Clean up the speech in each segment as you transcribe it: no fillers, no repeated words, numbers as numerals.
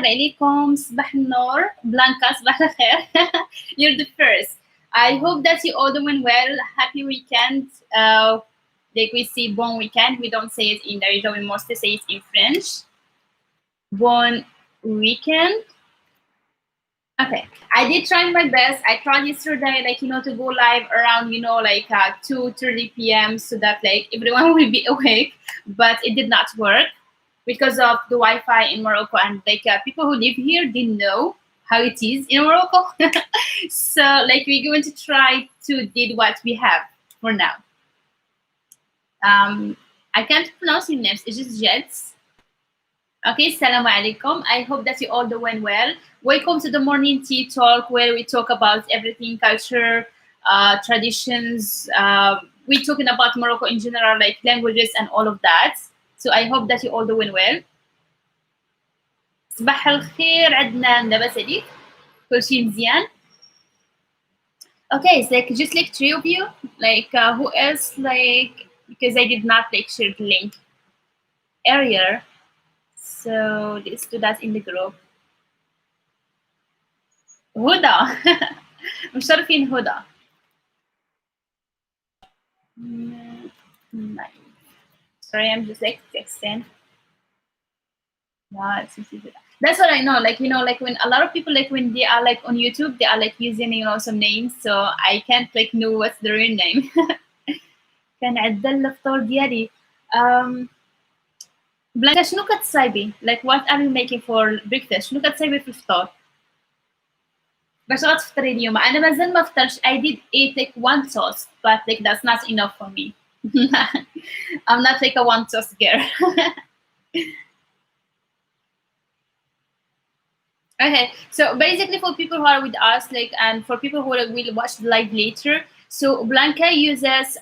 الخير عليكم صباح النور Blanca صباح الخير You're the first. I hope that you all doing well. Happy weekend. Like we say bon weekend, we don't say it in Darija, we mostly say it in French. Bon weekend. Okay, I did try my best. I tried yesterday, like, to go live around, like 2:30 p.m. so that like everyone will be awake, but it did not work because of the Wi-Fi in Morocco, and like people who live here didn't know how it is in Morocco. So like we're going to try to did what we have for now. I can't pronounce your names. It's just Jets. Okay, Assalamu alaikum. I hope that you all doing well. Welcome to the morning tea talk where we talk about everything culture, traditions. We're talking about Morocco in general, like languages and all of that. So I hope that you all doing well. صباح الخير عدنان لاباس عليك؟ كل شيء مزيان؟ Okay, it's like just like three of you. Like who else like because I did not like share the link earlier. So let's do that in the group. هدى مشرفين هدى. Sorry, I'm just like texting. Yeah, that's what I know. Like like when a lot of people like when they are like on YouTube, they are like using some names, so I can't like know what's the real name. كان عدل الفطور ديالي. بلانكا شنو كتصايبي؟ Like what are you making for breakfast؟ شنو كتصايبي في الفطور؟ باش غتفطري اليوم؟ أنا مازال ما فطرتش. I did eat like one toast, but like that's not enough for me. I'm not like a one toast girl. Okay, so basically for people who are with us, like, and for people who will watch the live later, so Blanca uses,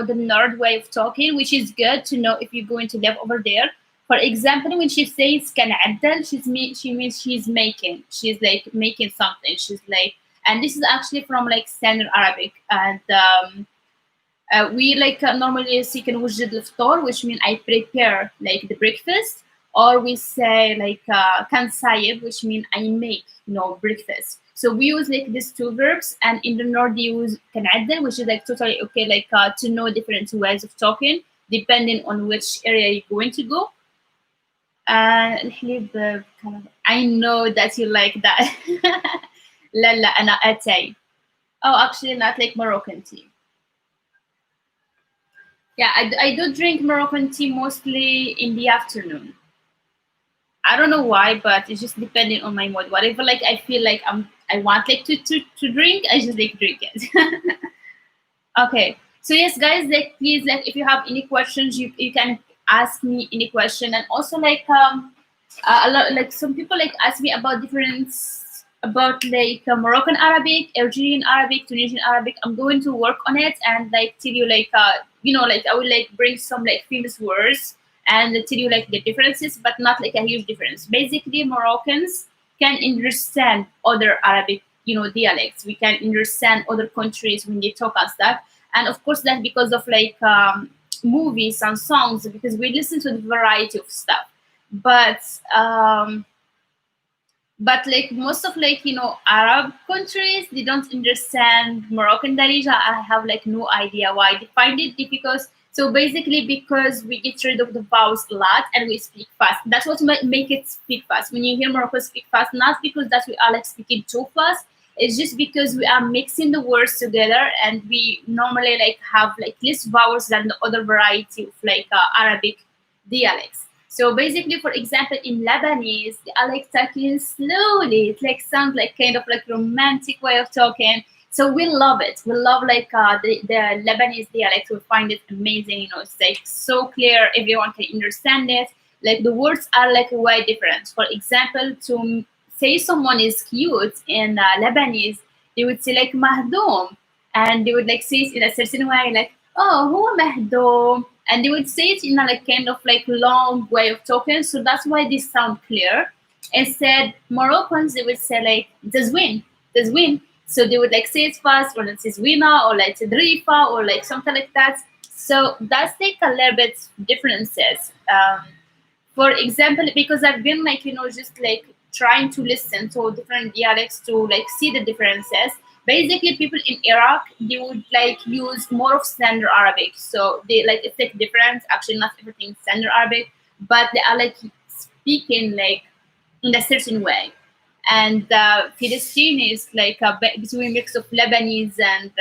the nerd way of talking, which is good to know if you're going to live over there. For example, when she says "كنعدل," she means she's making. She's like making something. She's like, and this is actually from like Standard Arabic, and we like normally say "كنوجد الفطور," which means I prepare like the breakfast. Or we say like kansayib, which means I make, breakfast. So we use like these two verbs, and in the north they use kanadel, which is like totally okay, like to know different ways of talking depending on which area you're going to go. I know that you like that. Lala ana atay. Oh, actually not like Moroccan tea. Yeah, I do drink Moroccan tea mostly in the afternoon. I don't know why, but it's just depending on my mood. Whatever, like I feel like I want like to drink, I just like drink it. Okay, so yes, guys, like please, like if you have any questions, you can ask me any question, and also like a lot like some people like ask me about difference about like Moroccan Arabic, Algerian Arabic, Tunisian Arabic. I'm going to work on it and like tell you like like I will like bring some like famous words and tell you like the differences, but not like a huge difference. Basically, Moroccans can understand other Arabic, dialects. We can understand other countries when they talk and stuff. And of course, that's because of like movies and songs, because we listen to the variety of stuff. But like most of like Arab countries, they don't understand Moroccan Darija. I have like no idea why they find it difficult. So basically, because we get rid of the vowels a lot and we speak fast. That's what make it speak fast. When you hear Morocco speak fast, not because that we are like speaking too fast. It's just because we are mixing the words together, and we normally like have like less vowels than the other variety of like Arabic dialects. So basically, for example, in Lebanese, they are like talking slowly. It like sounds like kind of like romantic way of talking. So we love it. We love like the Lebanese dialect. We find it amazing. It's like so clear. Everyone can understand it. Like the words are like way different. For example, to say someone is cute in Lebanese, they would say like mahdoum, and they would like say it in a certain way, like oh, who mahdoum, and they would say it in a like kind of like long way of talking. So that's why they sound clear. Instead, Moroccans, they would say like tazwin. So they would like say it fast, or let's say Zwina, or like Drifa, or like something like that. So that's like a little bit differences. For example, because I've been like just like trying to listen to different dialects to like see the differences. Basically, people in Iraq, they would like use more of Standard Arabic. So they like it's like different. Actually, not everything is Standard Arabic, but they are like speaking like in a certain way. And Philistine is like a between mix of Lebanese and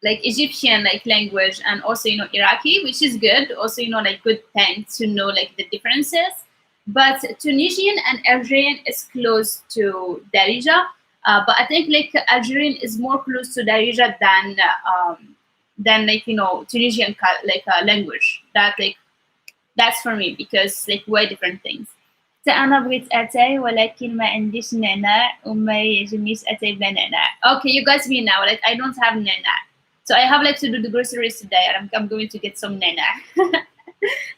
like Egyptian like language, and also Iraqi, which is good. Also like good thing to know like the differences. But Tunisian and Algerian is close to Darija, but I think like Algerian is more close to Darija than like Tunisian like language. That's for me because like way different things. أنا بغيت أتاي ولكن ما عنديش نعناع وما يعجبنيش أتاي بلا نعناع. Okay, you got me now. Like I don't have nana. So I have like to do the groceries today, and I'm going to get some nana.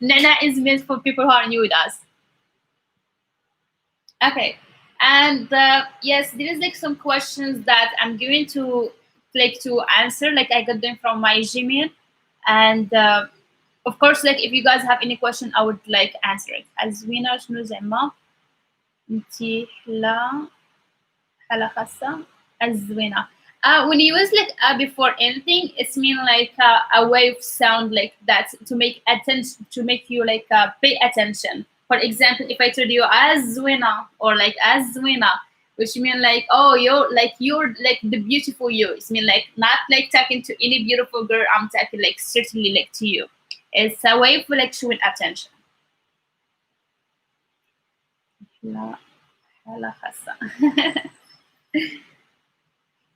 Nana is meant for people who are new with us. Okay, and yes, there is like some questions that I'm going to like to answer. Like I got them from my Gmail, and of course, like if you guys have any question, I would like answer it. أزوينة شنو زعما انتي حالة خاصة الزوينة. When you use like before anything, it's mean like a way of sound like that to make attention, to make you like pay attention. For example, if I told you azwina or like azwina, which mean like oh you're like the beautiful you. It's mean like not like talking to any beautiful girl. I'm talking like certainly like to you. It's a way of like showing attention. لا حالة خاصة.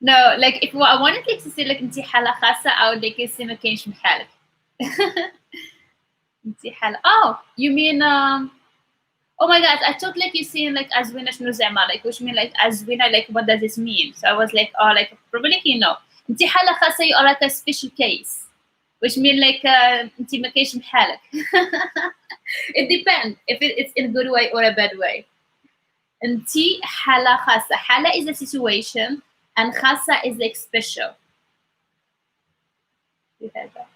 No, like if I wanted like to say like انتي حالة خاصة, I would like say ما كاينش بحالك. انتي حالة. Oh, you mean oh my god, I thought like you saying like azwina شنو زعما, like which mean like azwina, like what does this mean? So I was like oh like probably like انتي حالة خاصة, you are like a special case, which mean like انتي ما كاينش بحالك. It depends if it's in a good way or a bad way. انتي حالة خاصة. حالة is a situation and خاصة is like special. في هذا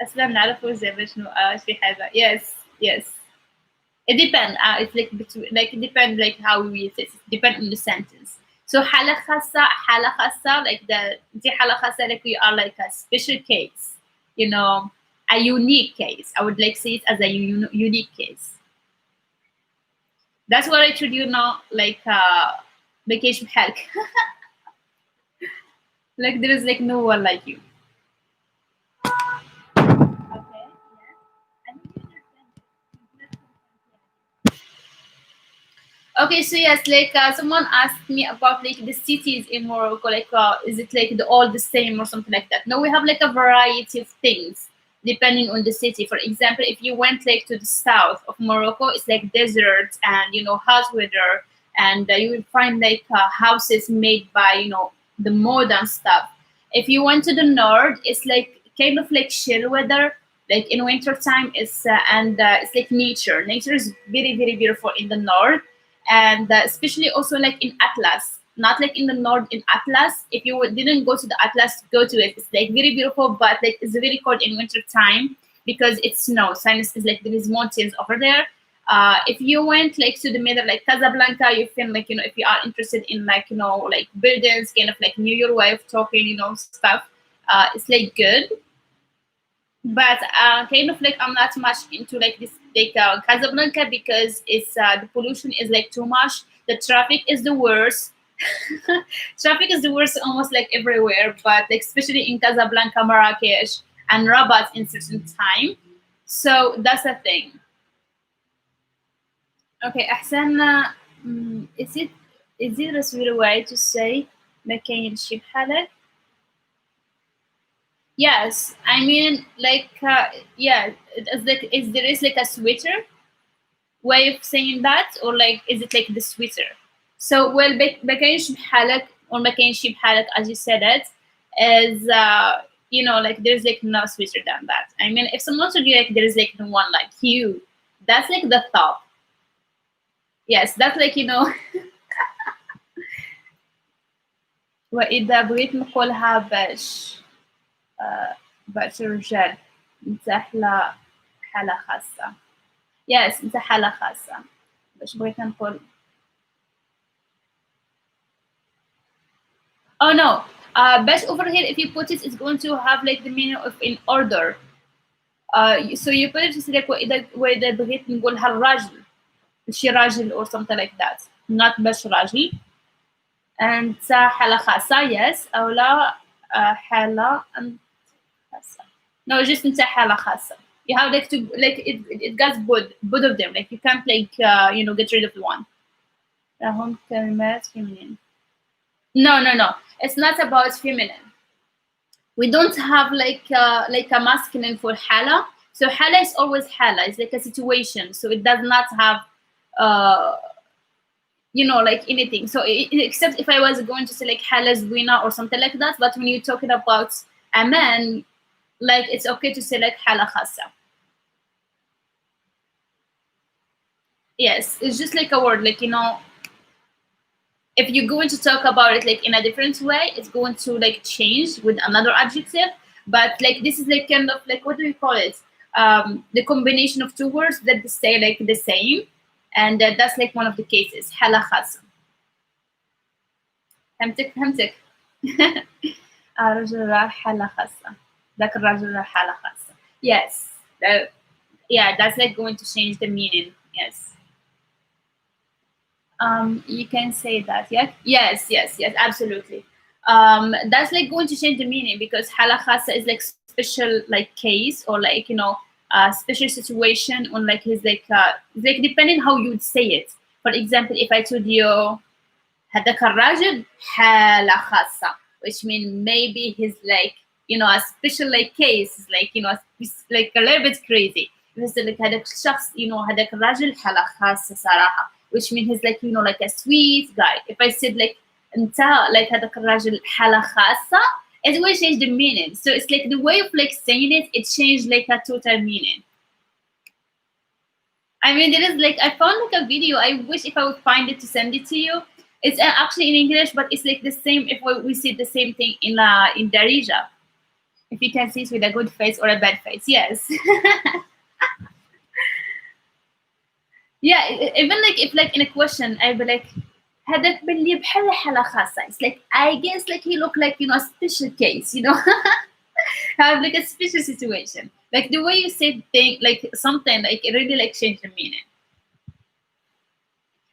أصلا نعرفه زعما شنو في هذا. Yes, yes. It depends. It's like between, like it depends like how we use it. It depends on the sentence. So حالة خاصة like the انتي حالة خاصة like you are like a special case. A unique case. I would like say it as a unique case. That's what I should like vacation help. Like there is like no one like you. Okay, yeah. Okay, so yes, like someone asked me about like the cities in Morocco, like is it like all the same or something like that? No, we have like a variety of things depending on the city. For example, if you went like to the south of Morocco, it's like desert and hot weather, and you will find like houses made by the modern stuff. If you went to the north, it's like kind of like chill weather. Like in winter time, it's it's like nature. Nature is very very beautiful in the north, and especially also like in Atlas, not like in the north in Atlas. If you didn't go to the Atlas, go to it. It's like very beautiful, but like it's very cold in winter time because it's snow. Sinus is like there is mountains over there. If you went like to the middle, like Casablanca, you feel like if you are interested in like like buildings, kind of like New York way of talking, stuff. It's like good, but kind of like I'm not much into like this like Casablanca because it's the pollution is like too much. The traffic is the worst. Traffic is the worst almost like everywhere, but like, especially in Casablanca, Marrakesh, and Rabat in certain time. So that's the thing. Okay, أحسن. Is it a sweet way to say ما كاينش بحالك? Yes, I mean like yeah, it's like there is like a sweeter way of saying that, or like is it like the sweeter? So well, ما كاينش بحالك or ما كاينش بحالك, as you said it, is like there's like no sweeter than that. I mean, if someone told you like there is like no one like you, that's like the top. Yes, that's like وإذا بغيت نقولها باش الرجال انت حالة خاصة. Yes, انت حالة خاصة. باش بغيت نقول Oh no. Bash over here, if you put it, it's going to have like the meaning of in order. So you put it just like وإذا بغيت نقولها الراجل شي راجل or something like that. Not باش راجل. And حالة خاصة, yes. أو لا حالة خاصة. No, just انت حالة خاصة. You have like to like it gets both of them. Like you can't like get rid of one. لهم كلمات feminine. No, no, no. It's not about feminine. We don't have like a masculine for hala. So hala is always hala. It's like a situation. So it does not have uh like anything. So except if I was going to say like hala's winner or something like that. But when you're talking about a man, like it's okay to say like hala khasa. Yes, it's just like a word, like if you're going to talk about it like in a different way, it's going to like change with another adjective. But like this is like kind of like, what do we call it? The combination of two words that they say like the same, and that's like one of the cases. حالة خاصة. فهمتك. رجل راح حالة خاصة. ذاك الرجل راح حالة خاصة. Yes. Yeah, that's like going to change the meaning. Yes. You can say that, yeah. Yes, absolutely. That's like going to change the meaning because hala khasa is like special like case or like special situation on like his like depending how you would say it. For example, if I told you هذاك الراجل حالة خاصة, which means maybe he's like a special like case, like like a little bit crazy. بس like هذاك الشخص هذاك الراجل حالة خاصة صراحة, which means he's like like a sweet guy. If I said like انت like هذاك الراجل حالة خاصة, it will change the meaning. So it's like the way of like saying it changed like a total meaning. I mean, there is like I found like a video. I wish if I would find it to send it to you. It's actually in English, but it's like the same if we see the same thing in Darija. If you can see it with a good face or a bad face, yes. Yeah, even like if like in a question, I'd be like, هذاك باللي بحال حالة خاصة. It's like I guess like he looked like a special case, have like a special situation. Like the way you say thing, like something like it really like changed the meaning.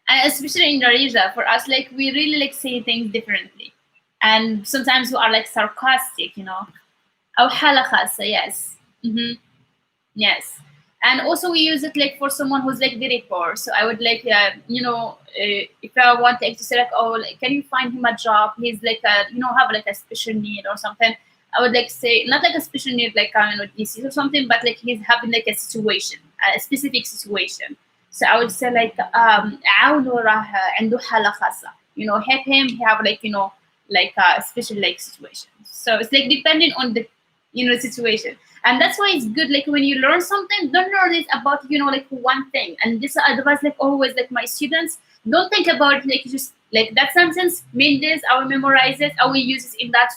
And especially in Darija, for us, like we really like say things differently, and sometimes we are like sarcastic, أو حالة خاصة, yes. Yes. And also we use it like for someone who's like very poor. So I would like, if I want like to say like, oh, like, can you find him a job? He's like have like a special need or something. I would like say not like a special need like disease or something, but like he's having like a situation, a specific situation. So I would say like عاونوا راه عنده حالة خاصة. Help him. He have like like a special like situation. So it's like depending on the situation. And that's why it's good like when you learn something, don't learn it about like one thing. And this advice like always like my students, don't think about it, like just like that sentence mean this, I will memorize it, I will use it in that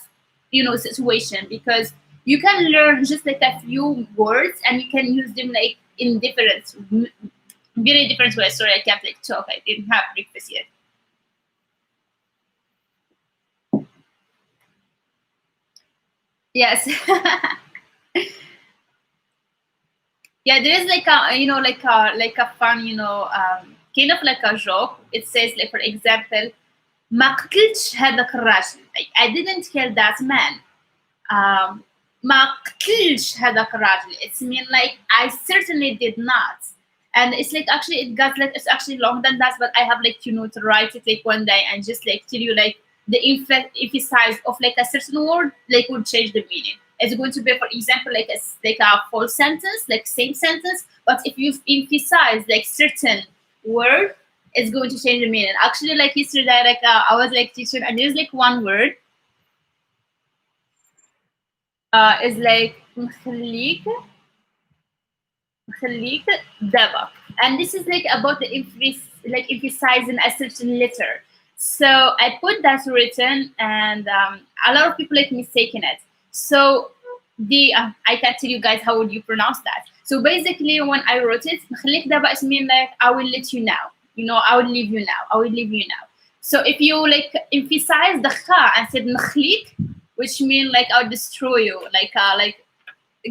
situation, because you can learn just like a few words and you can use them like in different very different ways. Sorry, I can't like talk, I didn't have breakfast yet. Yes. Yeah, there is like a like a fun kind of like a joke. It says like, for example, ما قتلتش هذاك الراجل. I didn't kill that man. ما قتلش هذاك الراجل. It's mean like I certainly did not. And it's like actually it got like it's actually longer than that, but I have like to write it like one day and just like tell you like the emphasize of like a certain word like would change the meaning. It's going to be, for example, like a full sentence, like same sentence, but if you emphasize like certain word, it's going to change the meaning. Actually, like yesterday, like I was like teaching, and there's like one word is like مخليك دابا, and this is like about the like emphasizing a certain letter. So I put that written, and a lot of people like mistaking it. So I can tell you guys how would you pronounce that. So basically, when I wrote it, مخليك دابا, it means like I will let you now. I will leave you now. I will leave you now. So if you like emphasize the kha and said نخليك, which mean like I'll destroy you, like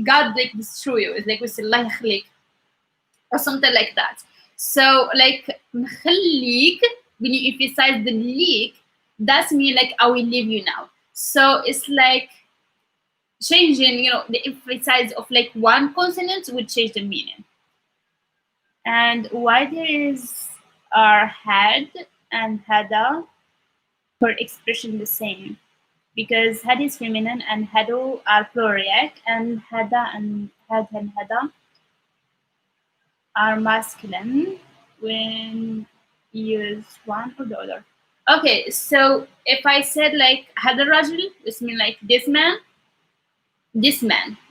God like destroy you. It's like we say الله يخليك or something like that. So like نخليك, when you emphasize the leak, that's mean like I will leave you now. So it's like changing, the emphasis of like one consonant would change the meaning. And why there is our had and hada for expression the same? Because had is feminine and hado are plural, and hada and hada are masculine when you use one or the other. Okay, so if I said like hada rajul, which means like this man,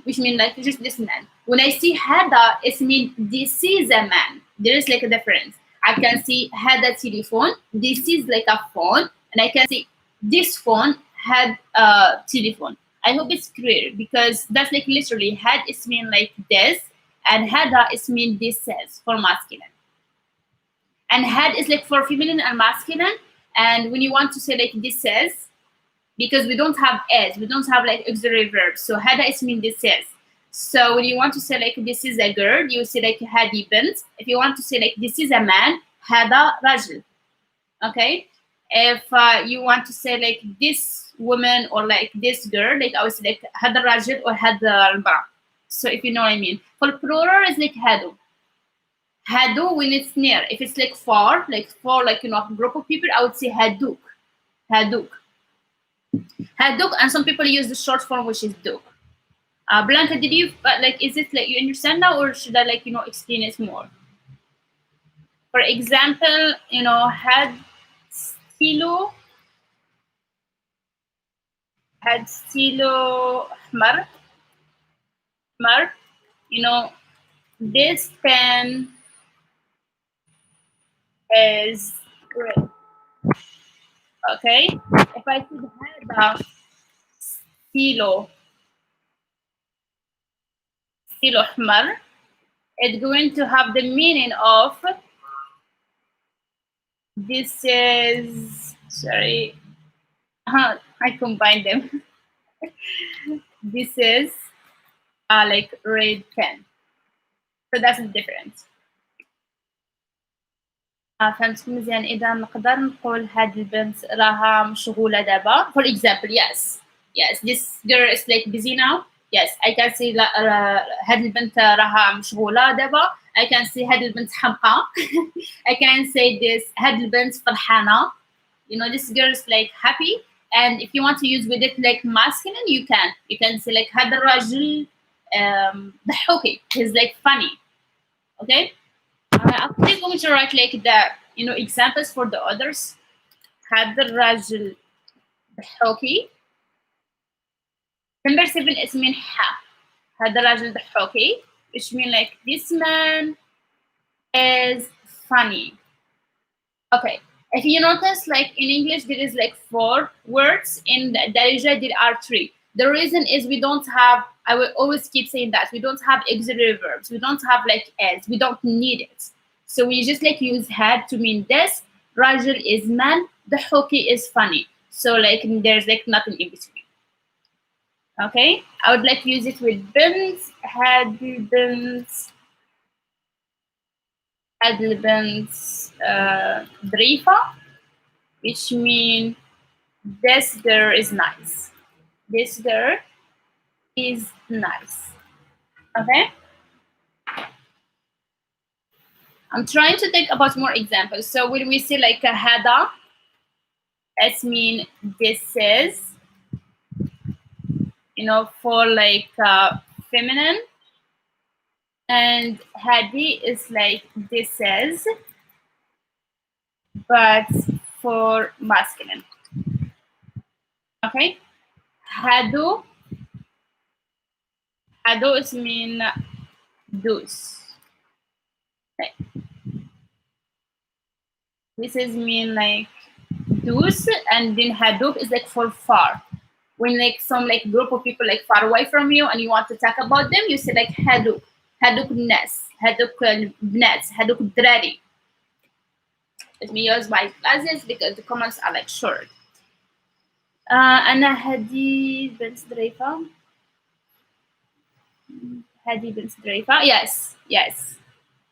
which means like just this man. When I see hada, it means this is a man. There is like a difference. I can see hada telephone. This is like a phone, and I can see this phone had a telephone. I hope it's clear because that's like literally had is mean like this, and hada is mean this says for masculine, and had is like for feminine and masculine. And when you want to say like this says, because we don't have as, we don't have like auxiliary verbs. So hada is mean this is. So when you want to say like this is a girl, you say like hadi bint. If you want to say like this is a man, hada rajul. Okay. If you want to say like this woman or like this girl, like I would say like hada rajul or hada al-bara. So if you know what I mean. For plural, it's like hadu. Hadu when it's near. If it's like far, like for like a group of people, I would say haduk. Haduk. Haduk, and some people use the short form, which is duk. Blanca, did you like? Is it like you understand now, or should I like explain it more? For example, had stilo حمر. This pen is red. Okay, if I could have stilo حمر, it's going to have the meaning of this is, sorry, I combined them. This is like red pen. So that's the difference. فهمتكم مزيان. إذا نقدر نقول هاد البنت راها مشغولة دابا. For example, yes, this girl is like busy now. Yes, I can say هاد البنت راها مشغولة دابا. I can say هاد البنت حمقى. I can say this هاد البنت فرحانة. This girl is like happy. And if you want to use with it like masculine, you can say like هذا الرجل ضحوكي. He's like funny. Okay. I'm going to write like the examples for the others. هذا الرجل ضحوكي. Number 7 is mean ha. هذا الرجل ضحوكي, which mean like this man is funny. Okay. If you notice, like in English, there is like 4 words. In Darija, there are 3. The reason is we don't have, I will always keep saying that, we don't have auxiliary verbs. We don't have like as. We don't need it. So we just like use had to mean this. Rajul is man. The hockey is funny. So like there's like nothing in between. Okay. I would like to use it with bins, had bins, bins, Darija, which mean this girl is nice. This girl is nice. Okay. I'm trying to think about more examples. So when we say like a hada, it mean this is, for like feminine, and hadi is like this is, but for masculine. Okay. Hado is mean deuce. Okay. This is mean like deuce, and then haduk is like for far. When like some like group of people like far away from you and you want to talk about them, you say like haduk nas, haduk bnat, haduk drari. Let me use my glasses because the comments are like short. أنا هدي بنت ظريفة. Hadi bint Draifa. Yes, yes.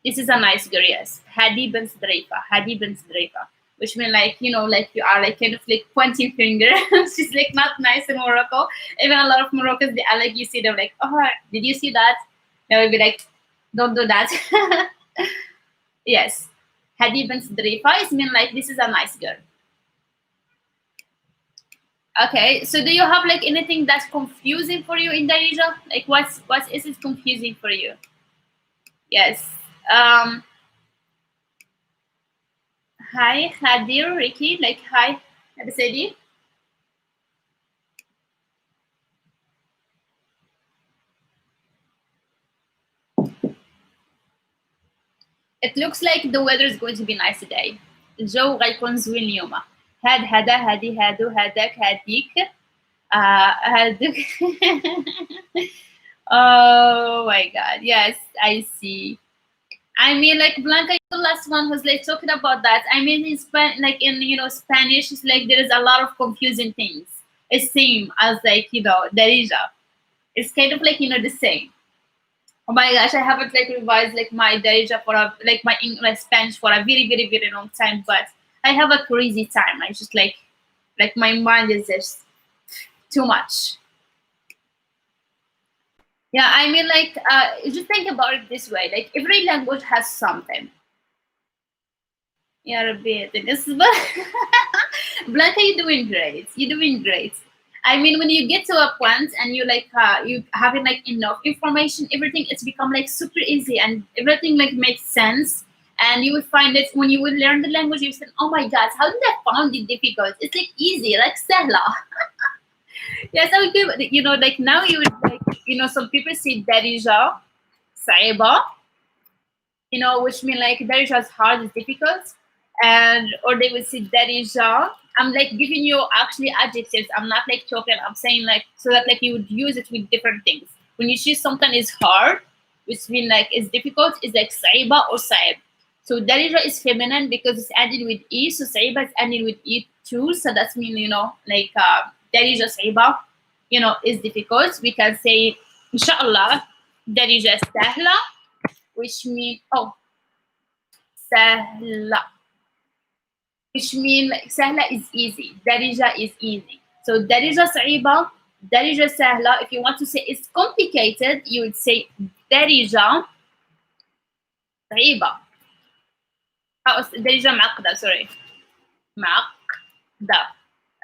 This is a nice girl, yes. Hadi bint Draifa. Hadi bint Draifa. Which means like, like you are like kind of like pointing finger. She's like not nice in Morocco. Even a lot of Moroccans, they are like, you see them like, oh, did you see that? They will be like, don't do that. Yes. Hadi bint Draifa is mean like this is a nice girl. Okay, so do you have like anything that's confusing for you in Darija? Like what is it confusing for you? Yes. Um Hi, Khadir, Ricky, like hi, Abisadi. It looks like the weather is going to be nice today. الجو غيكون زوين اليوم. هذا هادي هادو هذاك هاديك هادوك. Oh my god, yes, I see. I mean, like Blanca, the last one was like talking about that. I mean, in like in Spanish, it's like there is a lot of confusing things. It's same as like Darija. It's kind of like the same. Oh my gosh, I haven't like revised like my Darija for my English Spanish for a very very very long time, but I have a crazy time. I just like my mind is just too much. Yeah, I mean, like, you just think about it this way: like, every language has something. Yeah, a bit. This is Blanca, you're doing great. You're doing great. I mean, when you get to a point and you having like enough information, everything it's become like super easy and everything like makes sense. And you would find it when you would learn the language, you said, "Oh my God, how did I find it difficult? It's like easy, like sehla." Yeah, some people, like now you would like, some people say darija, saiba, which mean like Darija is hard, is difficult, and or they will say Darija. I'm like giving you actually adjectives. I'm not like talking. I'm saying like so that like you would use it with different things. When you see something is hard, which mean like is difficult, is like Saiba or Saib. So Darija is feminine because it's added with E. So Saiba is added with E too. So that's mean like Darija Saiba, is difficult. We can say Inshallah Darija Sahla, which mean سهلة, which mean like سهلة is easy, darija is easy. So darija صعيبة, darija سهلة. If you want to say it's complicated, you would say darija صعيبة. darija معقدة, sorry. معقدة.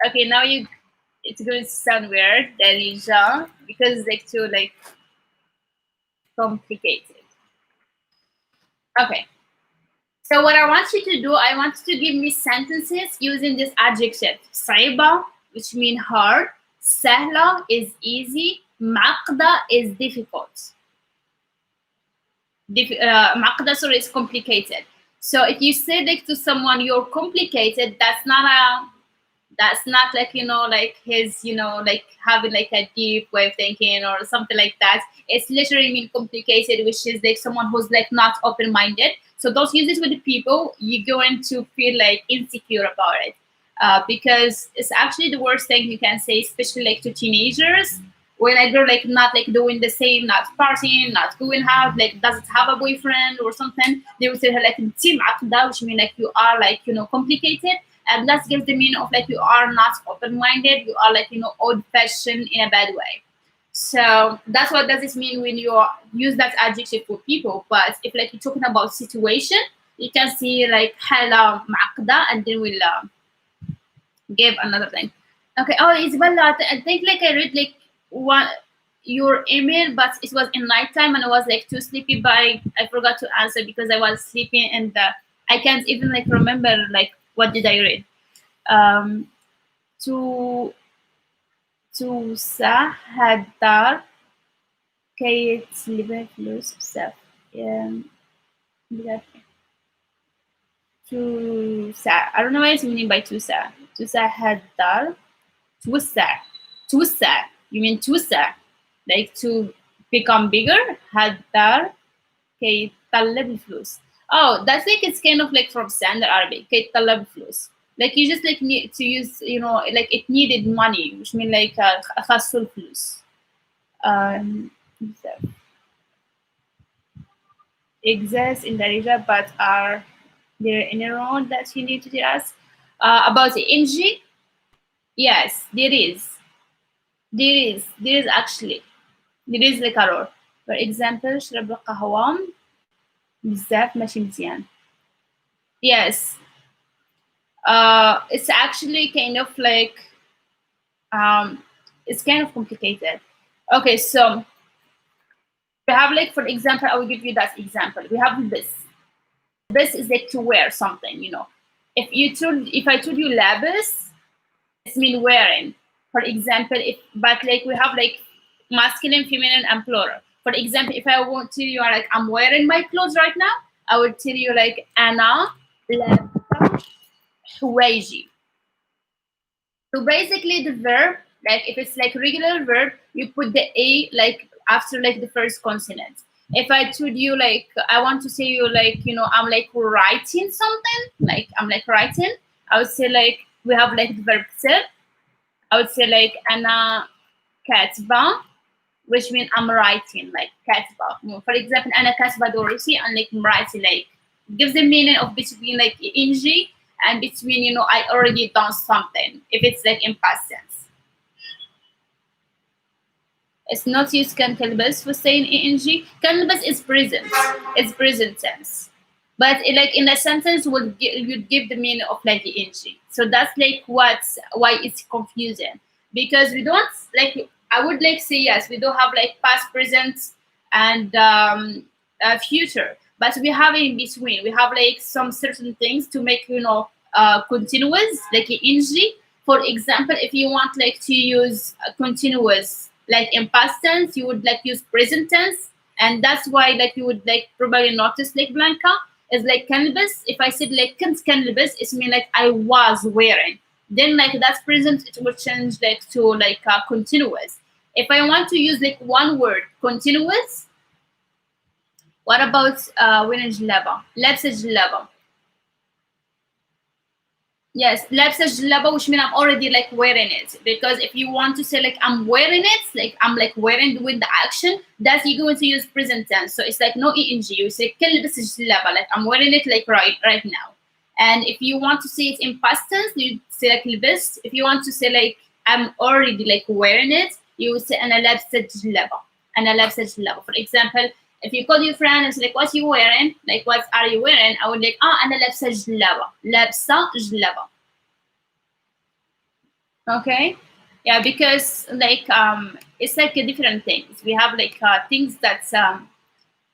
Okay, now it's going to sound weird, darija, because it's like too like complicated. Okay. So what I want you to do, I want you to give me sentences using this adjective. صعيبة, which mean hard. سهلة is easy. معقدة is difficult. معقدة, sorry, is complicated. So if you say like to someone you're complicated, that's not like like his like having like a deep way of thinking or something like that. It's literally mean complicated, which is like someone who's like not open-minded. So those uses with the people, you're going to feel like insecure about it, because it's actually the worst thing you can say, especially like to teenagers. When I go like not like doing the same, not partying, not going out, like doesn't have a boyfriend or something, they will say like team which mean like you are like complicated, and that gives the meaning of like you are not open-minded, you are like old-fashioned in a bad way. So that's what does this mean when you use that adjective for people. But if like you're talking about situation, you can see like hala معقدة, and then we'll give another thing. Okay. Oh, Isabella, I think like I read like one your email, but it was in nighttime and I was like too sleepy. But I forgot to answer because I was sleeping, and I can't even like remember like what did I read. Um, to تساعدك كي تسلب فلوس بزاف. بزاف. I don't know what it's meaning by تساعدك. توسع. You mean توسع, like to become bigger. هدار كي تطلب الفلوس. Oh, that's like it's kind of like from standard Arabic. كي طلب فلوس. Like you just like need to use, like it needed money, which mean like خاص الفلوس. Um, exist in Darija, but are there any wrong that you need to tell us about the NG? Yes, there is. There is actually. There is like error. For example, شرب القهوة بزاف ماشي مزيان. Yes, it's actually kind of like um, it's kind of complicated. Okay, so we have like for example, I will give you that example. We have this. This is like to wear something. If I told you labis, it's mean wearing. For example, if but like we have like masculine, feminine, and plural. For example, if I want to you are like I'm wearing my clothes right now, I would tell you like أنا لابسة حوايجي. So basically the verb, like if it's like regular verb, you put the A like after like the first consonant. If I told you like I want to say you like I'm like writing something, like I'm like writing, I would say like we have like the verb ser. I would say like أنا كاتبة, which means I'm writing like كاتبة. For example, أنا كاتبة دروسي and like I'm writing like gives the meaning of between like ing and between I already done something if it's like in past tense. It's not used can كلبس for saying ing. كلبس is present. It's present tense. But like in a sentence you'd give the meaning of like the ing. So that's like why it's confusing. Because we don't like I would like say yes, we don't have like past, present, and future. But we have in between. We have like some certain things to make continuous, like ing. For example, if you want like to use continuous like in past tense, you would like use present tense, and that's why like you would like probably notice like Blanca is like canvas. If I said like canvas, it means like I was wearing. Then like that's present, it will change like to like continuous. If I want to use like one word continuous, what about وين الجلابة؟ لابسة الجلابة. Yes, لابسة الجلابة, which means I'm already like wearing it. Because if you want to say like I'm wearing it, like I'm like wearing with the action, that's you're going to use present tense. So it's like no ing. You say كلبس الجلابة, like I'm wearing it like right now. And if you want to say it in past tense, you say like لبست. If you want to say like I'm already like wearing it, you would say أنا لابسة الجلابة. أنا لابسة الجلابة. For example, if you call your friend and it's like, what you wearing? Like, what are you wearing? I would like, أنا لابسة جلابة. لابسة جلابة. Okay? Yeah, because like it's like different things. We have like things that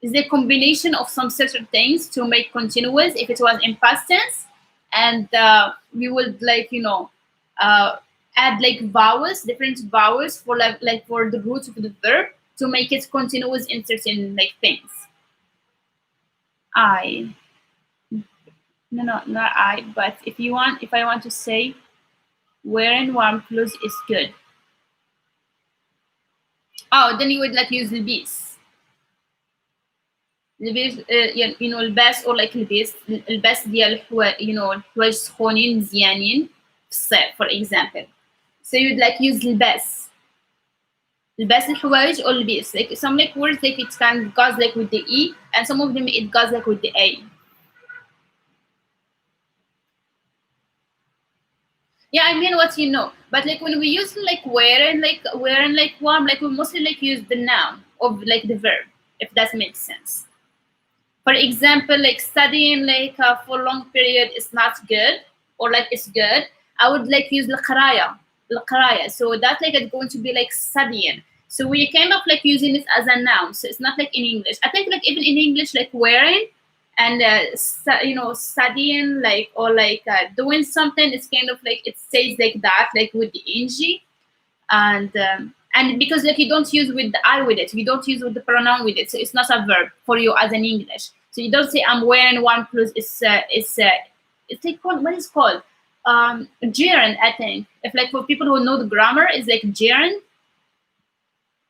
is a combination of some certain things to make continuous if it was in past tense, and we would like add like vowels, different vowels for like for the root of the verb to make it continuous in certain like things. I no not I, but if I want to say wearing warm clothes is good. Oh, then you would like use البيس. البيس الباس or like الباس ديال الحوايج سخونين مزيانين في الصيف for example. So you'd like use الباس. الباس الحوايج or البيس. Like some like words like it can goes like with the E and some of them it goes like with the A. Yeah, I mean what you know. But like when we use like wearing like warm, like we mostly like use the noun of like the verb, if that makes sense. For example, like studying like for long period is not good or like it's good. I would like use القراية. So that's like it's going to be like studying. So we kind of like using it as a noun. So it's not like in English. I think like even in English, like wearing and studying like or like doing something, it's kind of like it stays like that, like with the ing. And because like you don't use with the I with it, you don't use with the pronoun with it, so it's not a verb for you as an English. So you don't say I'm wearing one clothes. It's like what is called gerund, I think. If like for people who know the grammar, it's like gerund,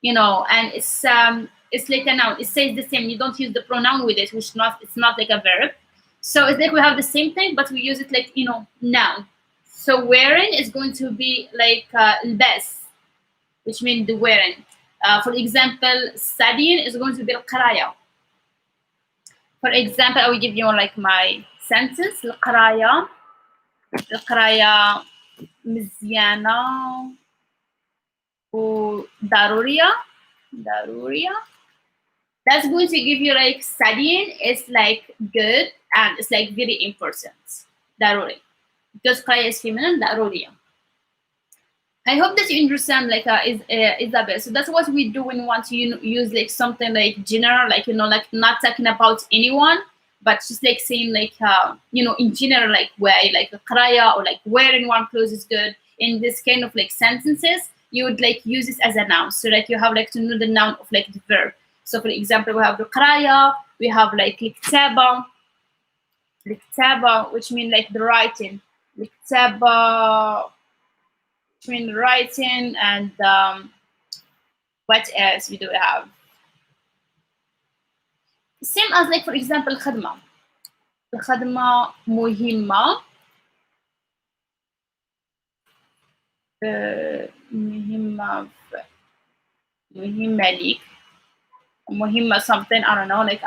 and it's it's like a noun. It says the same. You don't use the pronoun with it, which not it's not like a verb. So it's like we have the same thing, but we use it like noun. So wearing is going to be like الباس, which means the wearing. For example, studying is going to be القراية. For example, I will give you like my sentence. القراية مزيانة وضرورية. That's going to give you like studying is like good and it's like very important. ضروري. Because قراية is feminine, ضرورية. I hope that you understand like Isabel. So that's what we do when we want to use like something like general, like like not talking about anyone, but just like saying like in general like way, like a qraya or like wearing one clothes is good. In this kind of like sentences, you would like use this as a noun. So like you have like to know the noun of like the verb. So for example, we have the qraya, we have like الكتابة, which means like the writing. الكتابة between writing and what else we do have? Same as like for example الخدمة. الخدمة مهمة. مهمة ليك. مهمة something, I don't know, like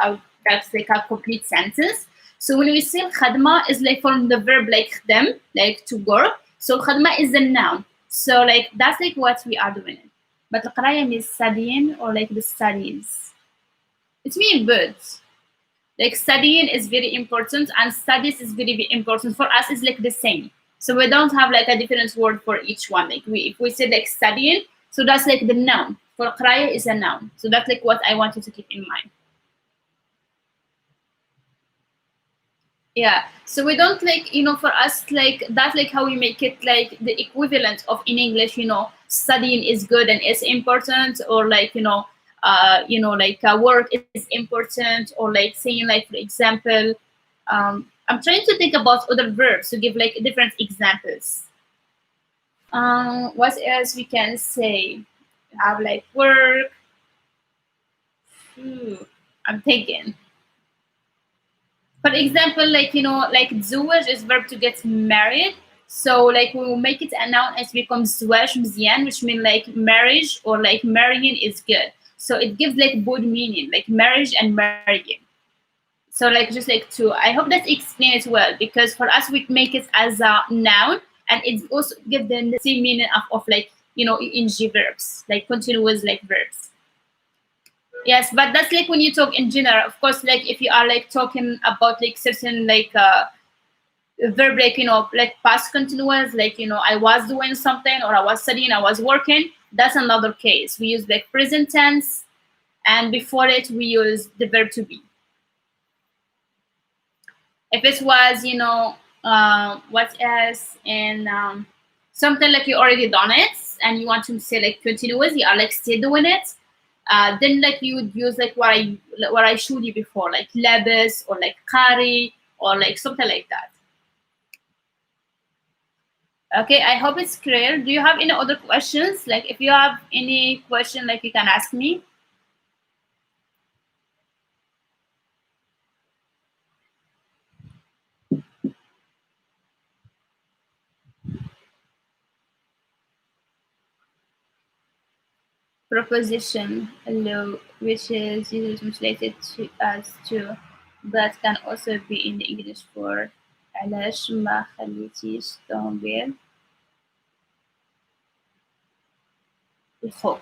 that's like a complete sentence. So when we say الخدمة is like from the verb like خدم, like to work. So الخدمة is a noun. So like that's like what we are doing. But القراية means studying or like the studies. It means birds. Like studying is very important and studies is very, very important. For us it's like the same. So we don't have like a different word for each one. Like if we say like studying, so that's like the noun. For قراية is a noun. So that's like what I want you to keep in mind. Yeah, so we don't like for us like that's like how we make it like the equivalent of in English, studying is good and it's important, or like like work is important, or like saying like for example I'm trying to think about other verbs to give like different examples. What else we can say? We have like work. I'm thinking. For example, like like تزوج is verb to get married. So like we will make it a noun as becomes زواج مزيان, which means like marriage or like marrying is good. So it gives like both meaning, like marriage and marrying. So like just like two. I hope that explains it well, because for us we make it as a noun and it also gives the same meaning of like ing verbs, like continuous like verbs. Yes, but that's like when you talk in general. Of course, like if you are like talking about like certain like verb, like like past continuous, like I was doing something or I was studying, I was working. That's another case. We use like present tense, and before it we use the verb to be. If it was what else, and something like you already done it and you want to say like continuous, you are like still doing it. Then like you would use like what I showed you before, like labis or like kari or like something like that. Okay, I hope it's clear. Do you have any other questions? Like if you have any question, like you can ask me. Proposition hello, which is usually translated to as to, but can also be in the English for علاش ما خليتيش طوموبيل الخوك.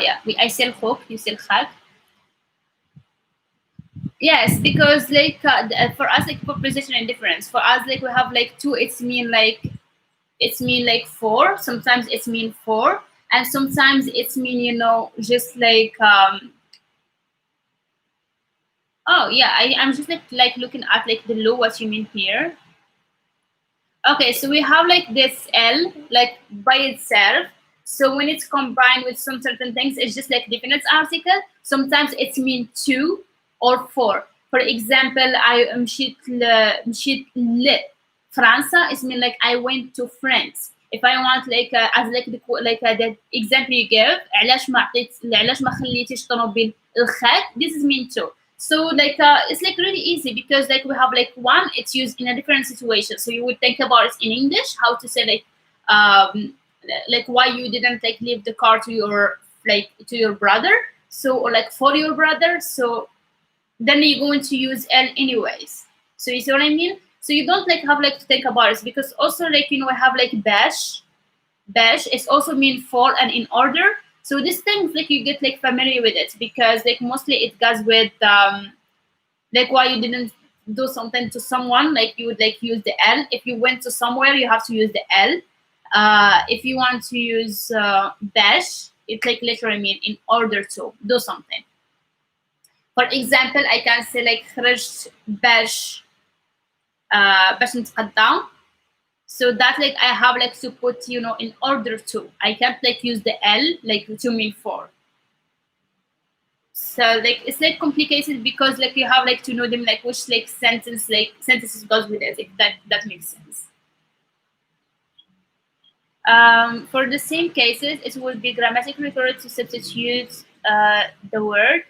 Yeah, I say الخوك, you say الخاك. Yes, because like for us like proposition and difference. For us like we have like two. It's mean like four. Sometimes it's mean four, and sometimes it's mean just like oh yeah. I'm just like looking at like the law. What you mean here? Okay, so we have like this L like by itself. So when it's combined with some certain things, it's just like definite article. Sometimes it's mean two or four. For example, مشيت لفرنسا is mean like I went to France. if I want like as like the example you give, علاش ما خليتيش طوموبيل الخات, this is mean too. So like it's like really easy because like we have like one, it's used in a different situation. So you would think about it in English, how to say like why you didn't like leave the car to your to your brother. So or like for your brother. So then you're going to use L anyways. So you see what I mean? So you don't like have like to think about it because also like I have like bash. Bash is also mean for and in order. So these things like you get like familiar with it because like mostly it goes with like why you didn't do something to someone, like you would like use the L. If you went to somewhere, you have to use the L. If you want to use bash, it's like literally mean in order to do something. For example, I can say like خرجت باش نتقدم. So that like I have like to put in order to. I can't like use the L like to mean for. So like it's like complicated because like you have like to know them like which like sentences goes with it, if that makes sense. For the same cases, it would be grammatically correct to substitute the word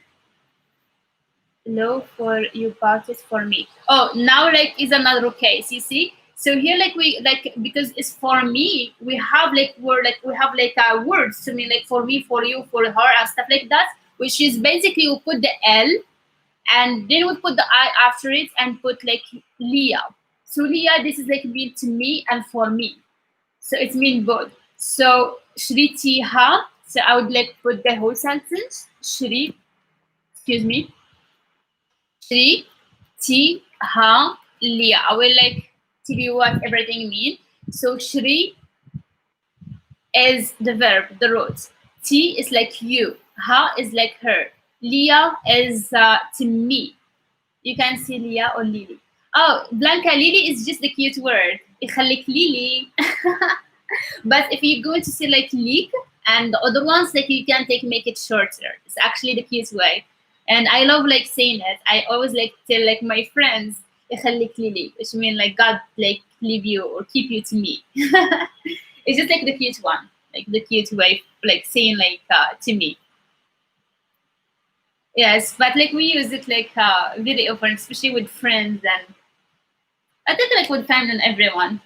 low for you parties for me. Oh, now like is another case, you see. So here like we like because it's for me, we have like words to mean like for me, for you, for her, and stuff like that, which is basically we put the L and then we put the I after it and put like Leah. So Leah, this is like mean to me and for me. So it's mean both. So شريتيها. So I would like put the whole sentence. شري, excuse me. شريتيها Leah. I will like tell you what everything means. So Shri is the verb, the root. T is like you. Ha is like her. Leah is to me. You can see Leah or Lily. Oh, Blanca, Lily is just the cute word. يخليك Lily. But if you're going to say like leak and the other ones, like you can make it shorter. It's actually the cute way. And I love like saying it. I always like tell like my friends, يخليك Lily, which means like God like leave you or keep you to me. It's just like the cute one, like the cute way, like saying like to me. Yes, but like we use it like very often, especially with friends and I think like with family and everyone.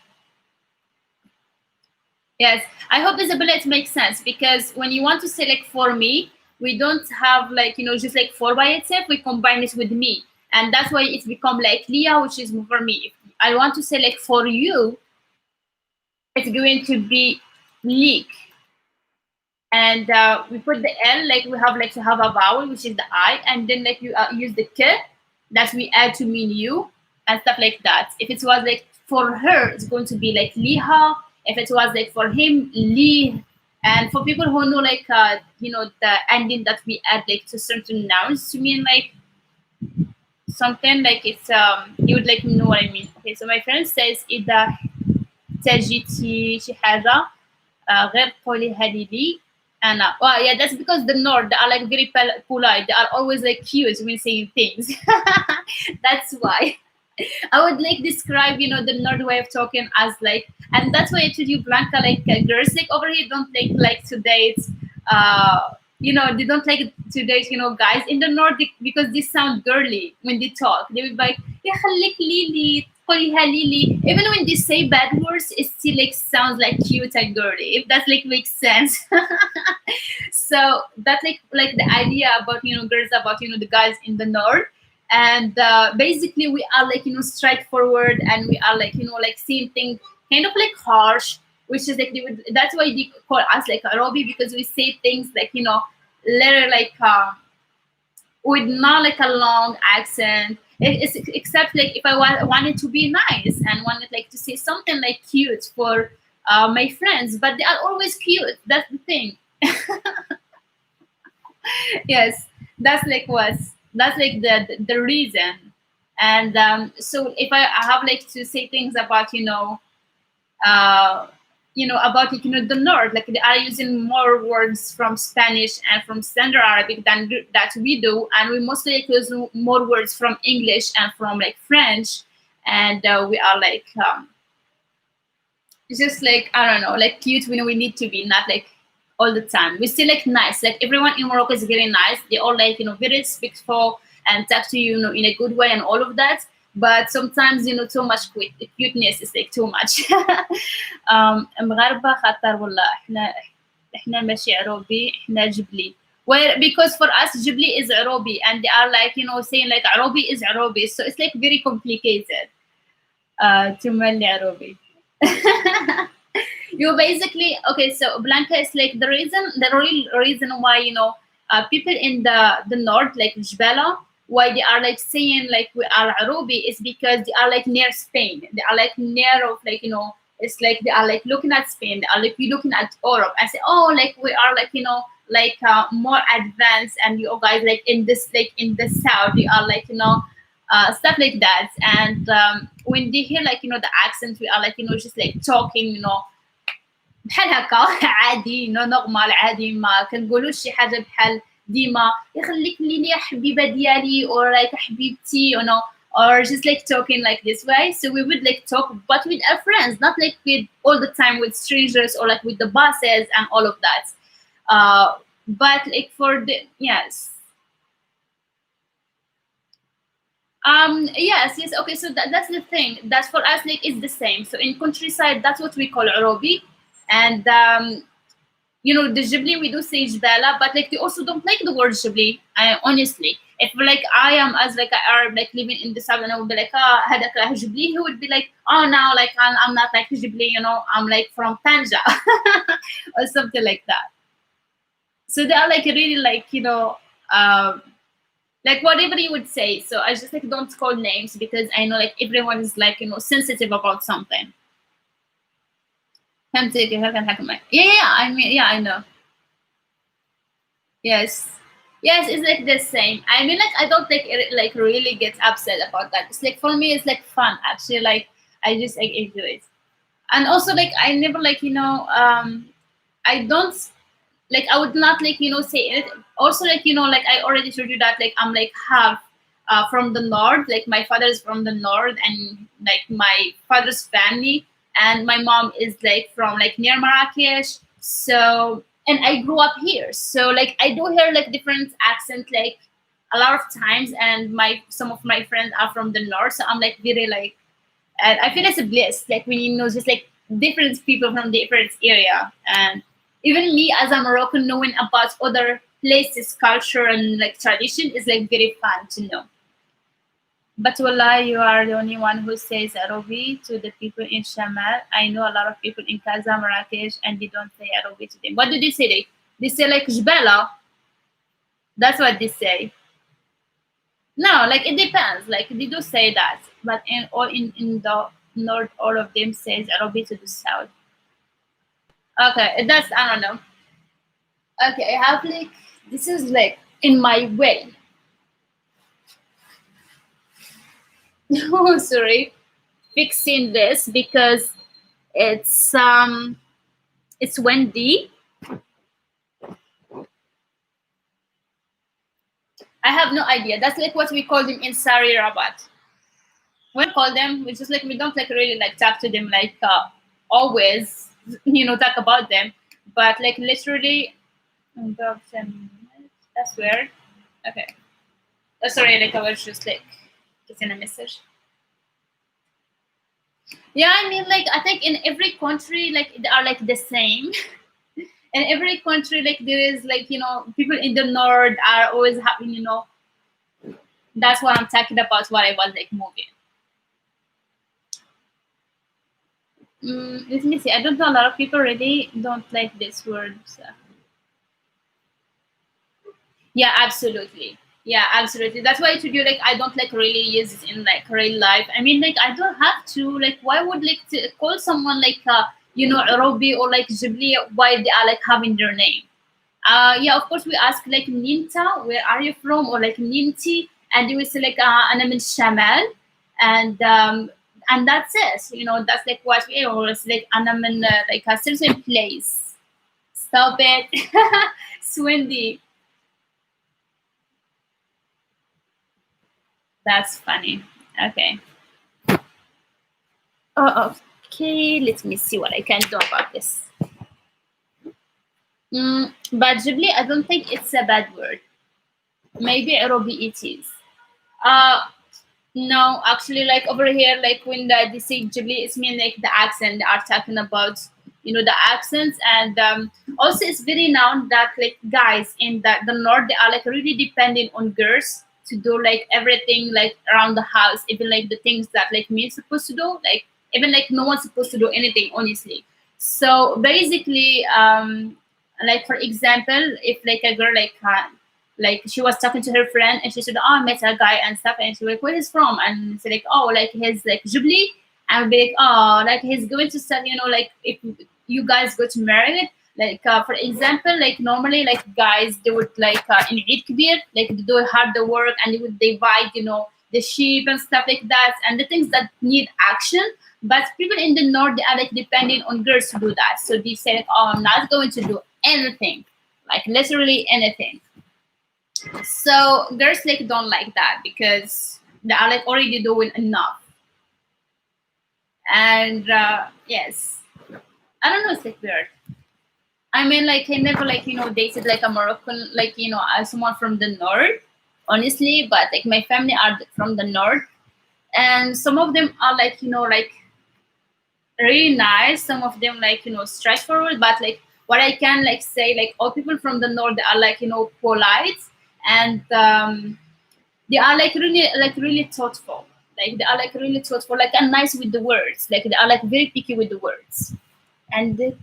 Yes, I hope Isabella makes sense because when you want to say like for me, we don't have like just like for by itself. We combine it with me, and that's why it's become like Leah, which is for me. If I want to say like for you, it's going to be leak, and we put the L like we have like to have a vowel, which is the I, and then like you use the K that we add to mean you and stuff like that. If it was like for her, it's going to be like Liha. If it was like for him, Li. And for people who know like the ending that we add like to certain nouns to mean like something like it's you would like know what I mean. Okay, so my friend says إذا تجيتي شي حاجة غير قوليها لي Anna. Well, yeah, that's because the North, they are like very polite. They are always like cute when saying things. That's why. I would like describe, the North way of talking as like, and that's why I told you, Blanca, like girls like over here don't like to date, they don't like to date, guys in the North because they sound girly when they talk. They would be like, "يا خليك ليلي, قوليها ليلي." Even when they say bad words, it still like sounds like cute and girly. If that like makes sense. So that's like the idea about girls about the guys in the North. And basically we are like straightforward and we are like like seeing things kind of like harsh, which is like that's why they call us like Arabi, because we say things like later like with not like a long accent. It's except like if I wanted to be nice and wanted like to say something like cute for my friends, but they are always cute. That's the thing. Yes, that's like the reason. And so if I have like to say things about uh about like the North, like they are using more words from Spanish and from Standard Arabic than that we do, and we mostly like use more words from English and from like French, and we are like It's just like I don't know, like cute when we need to be, not like all the time. We still like nice. Like everyone in Morocco is very nice. They all like very respectful and talk to you, in a good way and all of that. But sometimes too much cuteness is like too much. المغاربة خاطر والله احنا ماشي عروبي احنا جبلي. Well, because for us Jibli is Arobi and they are like saying like Arobi is Arobi, so it's like very complicated. تملي Arobi. You basically okay. So Blanca is like the real reason why people in the north, like Jbala, why they are like saying like we are Arubi is because they are like near Spain. They are like near of like it's like they are like looking at Spain. They are like you looking at Europe. I say oh like we are like like more advanced and you guys like in this like in the south you are like stuff like that. And when they hear like the accent, we are like just like talking بحال هكا عادي نورمال عادي ما كنقولوش شي حاجه بحال ديما يخليك لينا يا حبيبه ديالي or like حبيبتي or just like talking like this way. So we would like talk but with our friends, not like with all the time with strangers or like with the bosses and all of that. But like for the yes. Yes, okay, so that's the thing. That's for us like it's the same. So in countryside that's what we call Arobi. And the Ghibli we do say Jbala, but like they also don't like the word Ghibli. Honestly, if like I am as like an Arab like living in the south and I would be like هذاك Ghibli, he would be like oh now like I'm not like Ghibli, I'm like from Tanja or something like that. So they are like really like like whatever you would say. So I just like don't call names because I know like everyone is like sensitive about something. فهمتك كيف كنحكم معك. Yeah, I mean, yeah, I know. Yes. Yes, it's like the same. I mean, like I don't like really get upset about that. It's like for me, it's like fun actually. Like I just like enjoy it, and also like I never like I don't like I would not like say it. Also like like I already told you that like I'm like half from the north. Like my father is from the north, and like my father's family, and my mom is like from like near Marrakesh. So and I grew up here, so like I do hear like different accent like a lot of times, and my some of my friends are from the north, so I'm like very like and I feel it's a bliss, like when just like different people from different area, and even me as a Moroccan knowing about other places, culture, and like tradition is like very fun to know. But wallah, you are the only one who says Arabi to the people in Shamal. I know a lot of people in Kaza, Marrakesh, and they don't say Arabi to them. What do they say? They say like Jbala. That's what they say. No, like it depends. Like they do say that, but in the north, all of them says Arabi to the south. Okay, that's I don't know. Okay, I have like this is like in my way. Oh, sorry, fixing this because it's windy. I have no idea. That's like what we call them in Sari Rabat. When we call them, we just like we don't like really like talk to them like always, talk about them. But like literally, about 10 minutes. That's weird. Okay. Sorry, like I was just like getting a message. Yeah, I mean, like I think in every country, like they are like the same. In every country, like there is like people in the north are always having that's what I'm talking about. What I was like moving. Let me see. I don't know. A lot of people really don't like this word. So. Yeah, absolutely. Yeah, absolutely. That's why I told you like I don't like really use it in like real life. I mean, like I don't have to. Like, why would like to call someone like Robi or like Ghibli why they are like having their name? Yeah, of course we ask like Ninta, where are you from, or like Ninti, and you will say like أنا من الشمال, and that's it. That's like what we always like أنا من like a certain place. Stop it, Swindy. That's funny. Okay. Oh, Okay, let me see what I can do about this. But Ghibli, I don't think it's a bad word. Maybe Arabi it is. Uh, No, actually, like over here, like when they say Ghibli, it's mean like the accent. They are talking about, the accents, and also it's very known that like guys in the north they are like really dependent on girls to do like everything like around the house, even like the things that like me supposed to do, like even like no one's supposed to do anything, honestly. So basically, like for example, if like a girl like she was talking to her friend and she said, "Oh, I met a guy and stuff," and she was like, "Where he's from?" And she's like, "Oh, like he's like Jubilee." And I'd be like, "Oh, like he's going to study, like if you guys go to marry." Like for example, like normally like guys they would like in Eid Kabir, like they do hard the work and they would divide, the sheep and stuff like that and the things that need action. But people in the north they are like depending on girls to do that. So they say like, "Oh, I'm not going to do anything, like literally anything." So girls like don't like that because they are like already doing enough. And yes, I don't know, it's like weird. I mean, like I never like dated like a Moroccan, like someone from the north, honestly. But like my family are from the north, and some of them are like like really nice. Some of them like straightforward. But like what I can like say, like all people from the north they are like polite and they are like really thoughtful. Like they are like really thoughtful, like and nice with the words. Like they are like very picky with the words. And them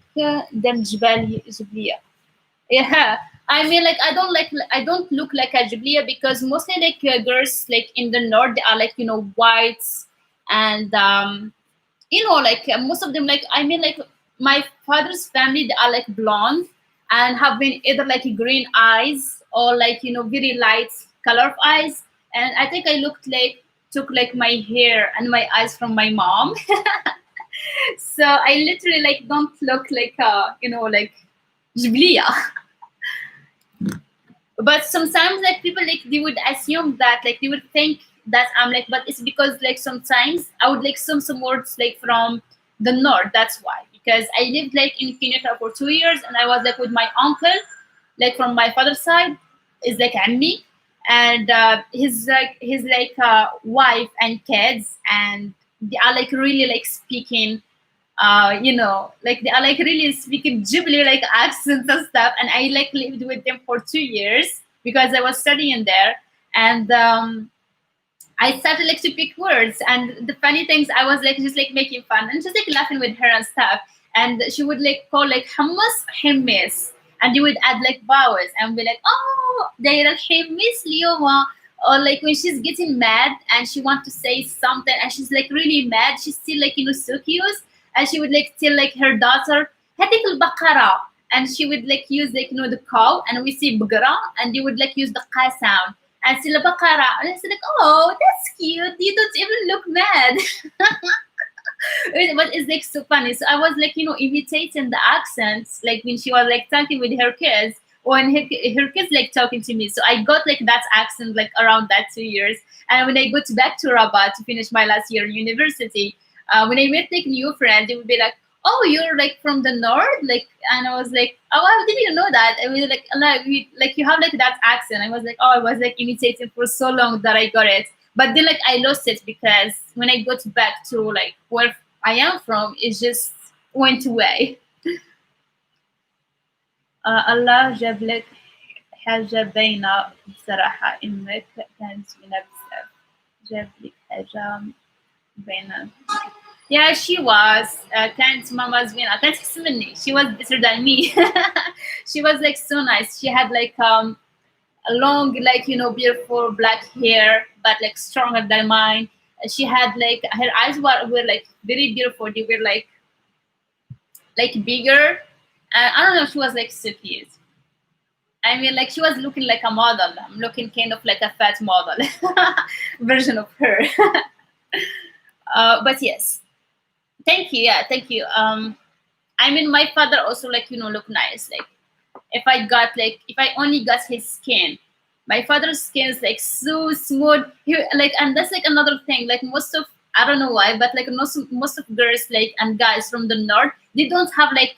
Jibaliya. Yeah. I mean, like I don't look like a Jibaliya because mostly like girls like in the north they are like whites and like most of them like I mean like my father's family they are like blonde and have been either like green eyes or like very light color of eyes, and I think I looked like took like my hair and my eyes from my mom. So I literally like don't look like like Jubilia. But sometimes like people like they would assume that like they would think that I'm like, but it's because like sometimes I would like some words like from the north. That's why, because I lived like in Kenya for 2 years and I was like with my uncle, like from my father's side is like Ammi, and his wife and kids, and they are like really like speaking like they are like really speaking Ghibli like accents and stuff. And I like lived with them for 2 years because I was studying there. And I started like to pick words. And the funny things, I was like just like making fun and just like laughing with her and stuff. And she would like call like hummus hummus. And you would add like vowels and be like, "Oh, دايرة الحمص اليوم." Or like when she's getting mad and she wants to say something and she's like really mad, she's still like so cute, and she would like tell like her daughter هذيك البقرة, and she would like use like the cow and we say بقرة and they would like use the qa sound and say البقرة, and I said like, "Oh, that's cute, you don't even look mad." But it's like so funny. So I was like imitating the accents like when she was like talking with her kids or when her kids like talking to me. So I got like that accent like around that 2 years. And when I got back to Rabat to finish my last year in university, when I met like new friends, they would be like, "Oh, you're like from the north," like, and I was like, "Oh, I didn't even know that." I was like, like you have like that accent." I was like, "Oh, I was like imitating for so long that I got it." But then like I lost it because when I got back to like where I am from, it just went away. الله جاب لك حاجة باينة بصراحة إنك كانت زوينة بزاف. جاب لك حاجة باينة. Yeah, she was. كانت ماما زوينة. كانت أحسن مني. She was better than me. She was like so nice. She had like a long, like beautiful black hair, but like stronger than mine. She had like her eyes were like very beautiful. They were like bigger. I don't know. She was like so cute. I mean, like she was looking like a model. I'm looking kind of like a fat model version of her. But yes, thank you. Yeah, thank you. I mean, my father also like look nice. Like if I only got his skin, my father's skin is like so smooth. He, like, and that's like another thing. Like most of I don't know why, but like most of girls like and guys from the north, they don't have like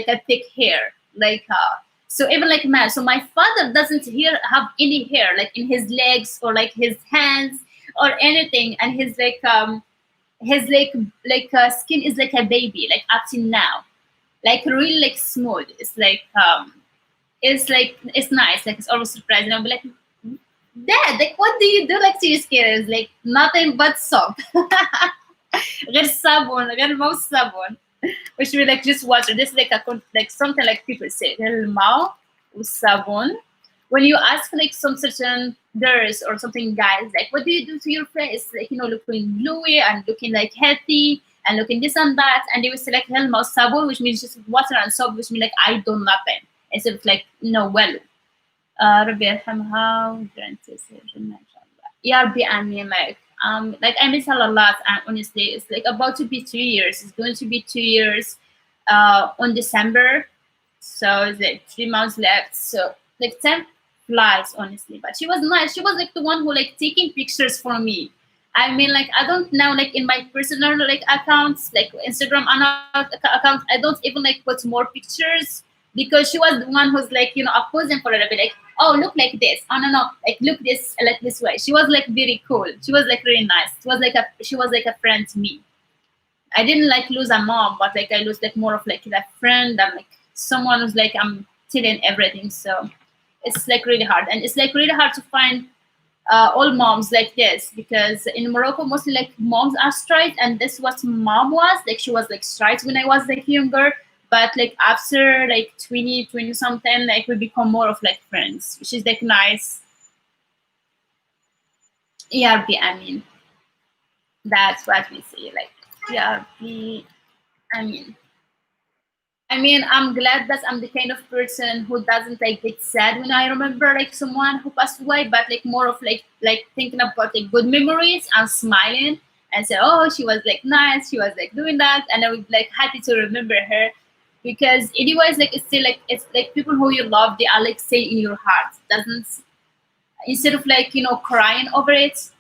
a thick hair. So even like man, so my father doesn't here have any hair like in his legs or like his hands or anything, and his skin is like a baby, like up till now, like really like smooth. It's nice, like it's always surprising. I'll be like, Dad, like what do you do like to your skin? It's like nothing but soap. غير الصابون غير الماء والصابون, which we like just water. This is like like something like people say غير الماء والصابون. When you ask like some certain girls or something guys, like what do you do to your face, like looking glowy and looking like healthy and looking this and that, and they will say like غير الماء والصابون, which means just water and soap, which means like I do nothing instead of like well. ربي يرحمها وجرانتي سيرجنا إن شاء الله. يا ربي آمين. Like I miss her a lot, and honestly it's like about to be 2 years. It's going to be 2 years on December, so it's like 3 months left. So like time flies, honestly. But she was nice. She was like the one who like taking pictures for me. I mean, like I don't now like in my personal like accounts, like Instagram accounts, I don't even like put more pictures because she was the one who's like opposing for it. I'd be like, oh look like this, oh no, like look this like this way. She was like very cool. She was like really nice. She was like a friend to me. I didn't like lose a mom, but like I lose like more of like a friend and like someone who's like I'm telling everything. So it's like really hard, and it's like really hard to find all moms like this, because in Morocco mostly like moms are straight, and this what mom was like. She was like straight when I was like younger, but like after like 20 something, like we become more of like friends, which is like nice. Yeah, I mean that's what we say, like yeah. I mean I'm glad that I'm the kind of person who doesn't like get sad when I remember like someone who passed away, but like more of like thinking about like good memories and smiling and say, oh, she was like nice, she was like doing that, and I would like happy to remember her, because anyways like it's still like it's like people who you love, they are like stay in your heart. Doesn't instead of like crying over it,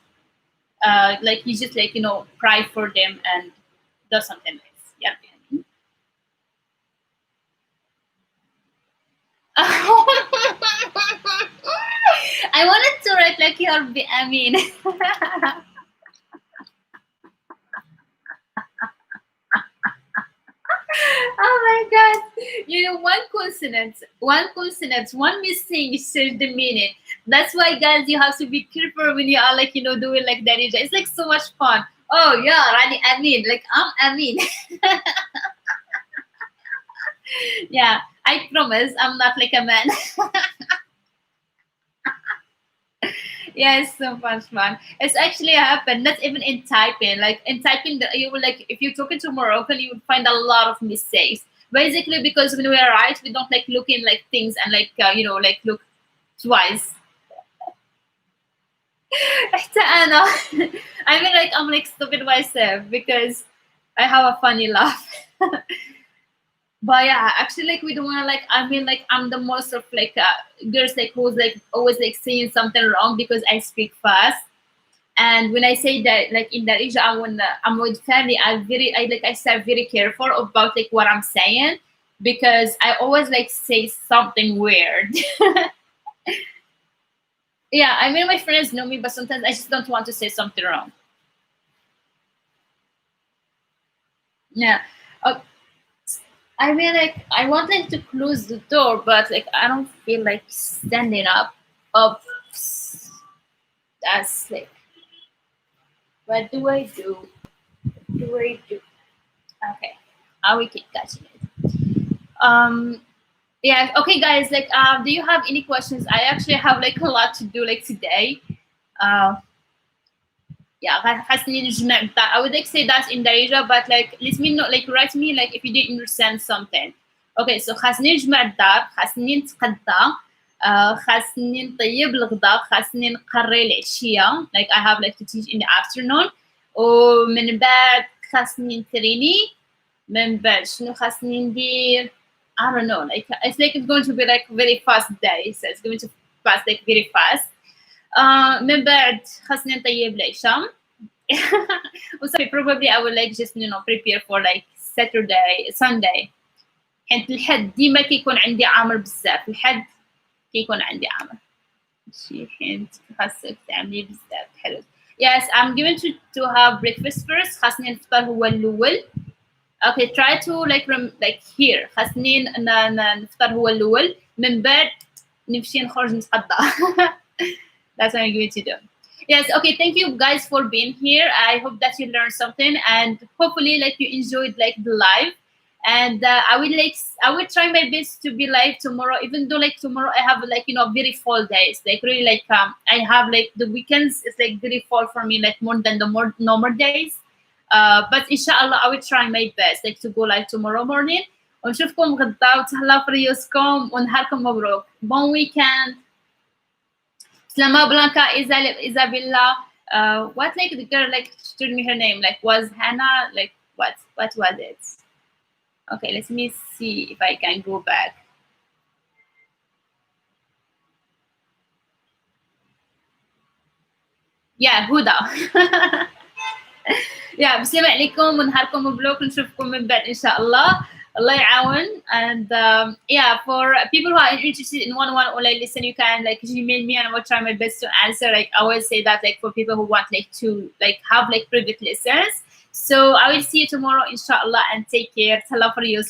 like you just like cry for them and do something nice. Yeah. I wanted to write like your. I mean, oh my god! One missing says the meaning. That's why, guys, you have to be careful when you are like doing like that. It's like so much fun. Oh yeah, Rani. I mean, like I mean, yeah. I promise, I'm not like a man. Yeah, it's so much fun. It's actually happened. Not even in typing. Like in typing, you will like if you're talking to Moroccan, you would find a lot of mistakes. Basically, because when we write, we don't like look in like things and like like look twice. حتى أنا. I mean, like I'm like stupid myself because I have a funny laugh. But yeah, actually, like we don't want to like. I mean, like I'm the most of like girls like who's like always like saying something wrong because I speak fast. And when I say that, like in Darija, I'm with family, I start very careful about like what I'm saying, because I always like say something weird. Yeah, I mean my friends know me, but sometimes I just don't want to say something wrong. Yeah. Uh, I mean, like I want like to close the door, but like I don't feel like standing up. Up. That's like, what do I do? What do I do? Okay, I will keep catching it. Yeah. Okay, guys. Like, do you have any questions? I actually have like a lot to do like today. Uh, yeah, حاسني نجمع I would like say that in Darija, but like let me know, like write me like if you didn't understand something. Okay, so خاصني نجمع الدار، خاصني نتغدى، خاصني نطيب الغداء، خاصني نقري العشية. Like I have like to teach in the afternoon. ومن بعد خاصني نتريني. من بعد شنو خاصني ندير؟ I don't know. Like it's like it's going to be like very fast day, so it's going to pass like very fast. من بعد خاصني نطيب العشاء. وصافي probably I will like just prepare for like Saturday Sunday. حيت الحد ديما كيكون عندي عامر بزاف، الحد كيكون عندي عامر. شي حيت خاصك تعملي بزاف الحلويات. Yes, I'm going to have breakfast first. خاصني نفطر هو الأول. Okay, try to like here. خاصني نفطر هو الأول، من بعد نمشي نخرج نتغدى. That's what I'm going to do. Yes, okay, thank you guys for being here. I hope that you learned something, and hopefully like you enjoyed like the live. And I will try my best to be live tomorrow, even though like tomorrow I have like very full days, like really like I have like the weekends is like very full for me, like more than the more normal days. But inshallah I will try my best like to go live tomorrow morning. ونشوفكم غدا وتهلاو في ريوسكم ونهاركم مبروك. Bon weekend. Slama Blanca Isabella. What like the girl like told me her name like was Hannah, like what was it? Okay, let me see if I can go back. Yeah, Huda. Yeah, بسلام عليكم ونهاركم مبروك نشوفكم من بعد إن شاء الله. Allah يعاون. And yeah, for people who are interested in one-on-one online lesson, you can like Gmail me and I will try my best to answer. Like I always say that like for people who want like to like have like private lessons. So I will see you tomorrow inshallah and take care. Tala for you.